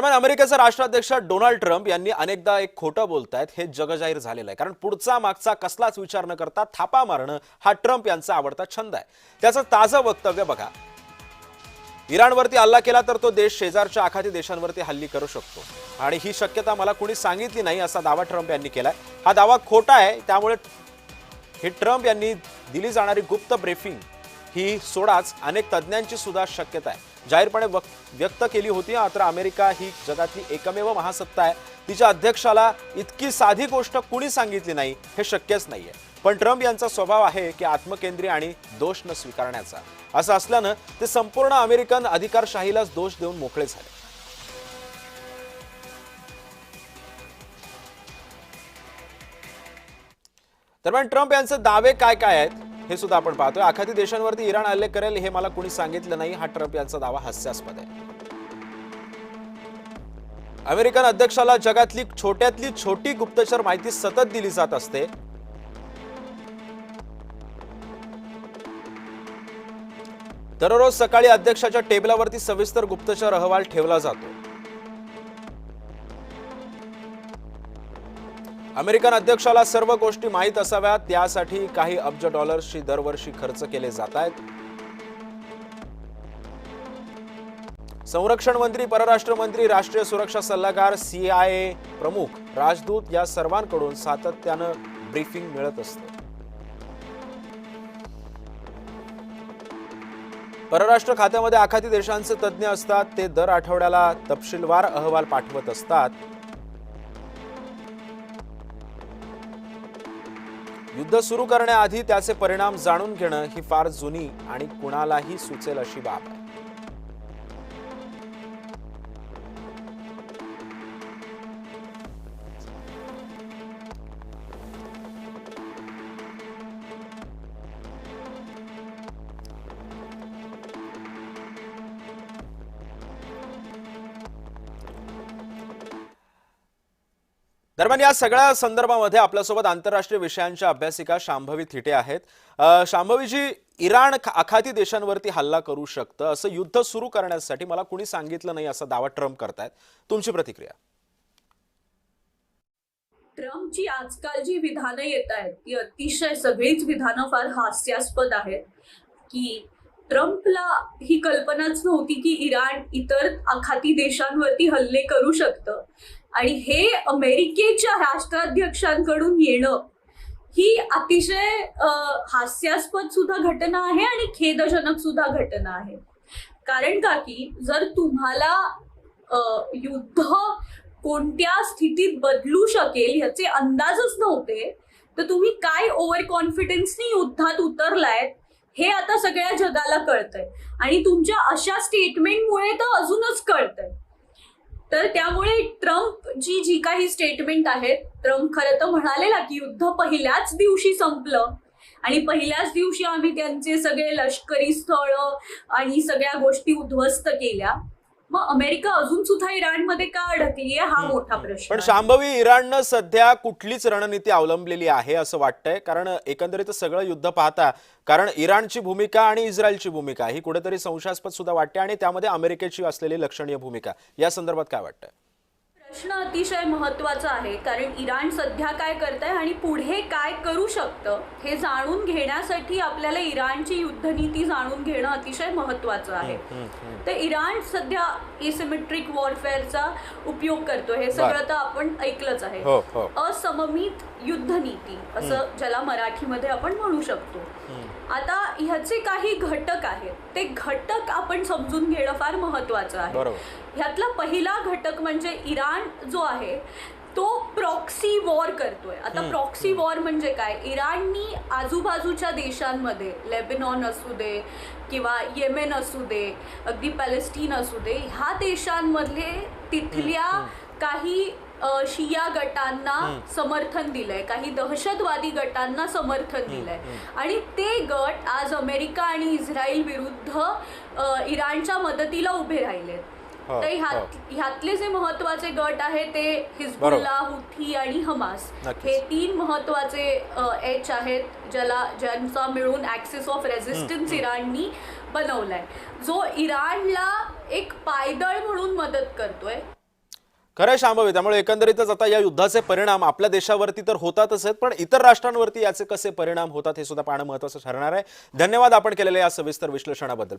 दरम्यान अमेरिकेचे राष्ट्राध्यक्ष डोनाल्ड ट्रम्प यांनी अनेकदा एक खोटं बोलतायत हे जगजाहीर झालेलं आहे। कारण पुढचा मागचा कसलाच विचार न करता थापा मारणं हा ट्रम्प यांचा आवडता छंद आहे। त्याचं ताजं वक्तव्य बघा। इराणवरती हल्ला केला तर तो देश शेजारच्या आखाती देशांवरती हल्ली करू शकतो आणि ही शक्यता मला कोणी सांगितली नाही असा दावा ट्रम्प यांनी केलाय। हा दावा खोटा आहे, त्यामुळे हे ट्रम्प यांनी दिली जाणारी गुप्त ब्रीफिंग ही सोडाच अनेक तज्ञांची सुद्धा शक्यता आहे जाहीरपणे व्यक्त केली होती। मात्र अमेरिका ही जगातली एकमेव महासत्ता आहे, तिच्या अध्यक्षाला इतकी साधी गोष्ट कुणी सांगितली नाही हे शक्यच नाहीये। पण ट्रम्प यांचा स्वभाव आहे की आत्मकेंद्री आणि दोष न स्वीकारण्याचा। असं असल्यानं ते संपूर्ण अमेरिकन अधिकारशाहीलाच दोष देऊन मोकळे झाले। दरम्यान ट्रम्प यांचे दावे काय काय आहेत हे सुद्धा आपण पाहतोय। आखाती देशांवरती इराण हल्ले करेल हे मला कुणी सांगितलं नाही हा ट्रम्प यांचा दावा हास्यास्पद आहे। अमेरिकन अध्यक्षाला जगातली छोट्यातली छोटी गुप्तचर माहिती सतत दिली जात असते। दररोज सकाळी अध्यक्षाच्या टेबलावरती सविस्तर गुप्तचर अहवाल ठेवला जातो। अमेरिकन अध्यक्षाला सर्व गोष्टी माहीत असाव्यात त्यासाठी काही अब्ज डॉलर्सची दरवर्षी खर्च केले जात आहेत। संरक्षण मंत्री, परराष्ट्र मंत्री, राष्ट्रीय सुरक्षा सल्लागार, CIA प्रमुख, राजदूत या सर्वांकडून सातत्यानं ब्रीफिंग मिळत असते। परराष्ट्र खात्यामध्ये आखाती देशांचे तज्ज्ञ असतात, ते दर आठवड्याला तपशीलवार अहवाल पाठवत असतात। युद्ध सुरू करण्याआधी त्याचे परिणाम जाणून घेणं ही फार जुनी आणि कुणालाही सुचेल अशी बाब आहे। दरम्यान या सगळ्या संदर्भामध्ये आपल्यासोबत आंतरराष्ट्रीय विषयांच्या अभ्यासिका शांभवी थिटे आहेत। शांभवीजी, इराण आखाती देशांवरती हल्ला करू शकतं असं युद्ध सुरू करण्यासाठी मला कुणी सांगितलं नाही असा दावा ट्रम्प करतायत, तुमची प्रतिक्रिया? ट्रम्पची आजकाल जी विधानं येत आहेत ती अतिशय सगळीच विधानं फार हास्यास्पद आहेत। की ट्रम्पला ही कल्पनाच नव्हती की इराण इतर आखाती देशांवरती हल्ले करू शकतं आणि हे अमेरिकेच्या राष्ट्राध्यक्षांकडून येणं ही अतिशय हास्यास्पद सुद्धा घटना आहे आणि खेदजनक सुद्धा घटना आहे। कारण का की जर तुम्हाला युद्ध कोणत्या स्थितीत बदलू शकेल ह्याचे अंदाजच नव्हते तर तुम्ही काय ओव्हर कॉन्फिडन्सनी युद्धात उतरलायत हे आता सगळ्या जगाला कळतंय आणि तुमच्या अशा स्टेटमेंटमुळे तर अजूनच कळतंय। तर त्यामुळे ट्रम्प जी काही स्टेटमेंट आहेत, ट्रम्प खरं तर म्हणालेला की युद्ध पहिल्याच दिवशी संपलं आणि पहिल्याच दिवशी आम्ही त्यांचे सगळे लष्करी स्थळ आणि सगळ्या गोष्टी उद्ध्वस्त केल्या। मग अमेरिका अजून सुद्धा इराणमध्ये का अडकली आहे हा मोठा प्रश्न। पण शांभवी, इराणनं सध्या कुठलीच रणनीती अवलंबलेली आहे असं वाटतंय? कारण एकंदरीत सगळं युद्ध पाहता कारण इराणची भूमिका आणि इस्रायलची भूमिका ही कुठेतरी संशयास्पद सुद्धा वाटते आणि त्यामध्ये अमेरिकेची असलेली लक्षणीय भूमिका, या संदर्भात काय वाटतंय? प्रश्न अतिशय महत्त्वाचा आहे कारण इराण सध्या काय करतंय आणि पुढे काय करू शकतं हे जाणून घेण्यासाठी आपल्याला इराणची युद्धनीती जाणून घेणं अतिशय महत्त्वाचं आहे। तर इराण सध्या एसिमेट्रिक वॉरफेअरचा उपयोग करतो, हे सगळं तर आपण ऐकलंच आहे। असममित युद्धनीती असं ज्याला मराठीमध्ये आपण म्हणू शकतो। आता ह्याचे काही घटक आहेत, ते घटक आपण समजून घेणं फार महत्त्वाचं आहे। ह्यातला पहिला घटक म्हणजे इराण जो आहे तो प्रॉक्सी वॉर करतोय। आता प्रॉक्सी वॉर म्हणजे काय? इराणनी आजूबाजूच्या देशांमध्ये, लेबनॉन असू दे किंवा येमेन असू दे, अगदी पॅलेस्टीन असू दे, ह्या देशांमधले तिथल्या काही शिया गटांना समर्थन दिलंय, काही दहशतवादी गटांना समर्थन दिलंय आणि ते गट आज अमेरिका आणि इस्रायल विरुद्ध इराणच्या मदतीला उभे राहिलेत। तर ह्यातले जे महत्वाचे गट आहे ते हिजबुल्ला, हुथी आणि हमास, हे तीन महत्वाचे एच आहेत ज्यांचा मिळून ॲक्सिस ऑफ रेझिस्टन्स इराणनी बनवलाय, जो इराणला एक पायदळ म्हणून मदत करतोय। खरं शांभवी, त्यामुळे एकंदरीतच आता या युद्धाचे परिणाम आपल्या देशावरती तर होतातच आहेत, पण इतर राष्ट्रांवरती याचे कसे परिणाम होतात हे सुद्धा पाहणं महत्त्वाचं ठरणार आहे. धन्यवाद आपण केलेल्या या सविस्तर विश्लेषणाबद्दल.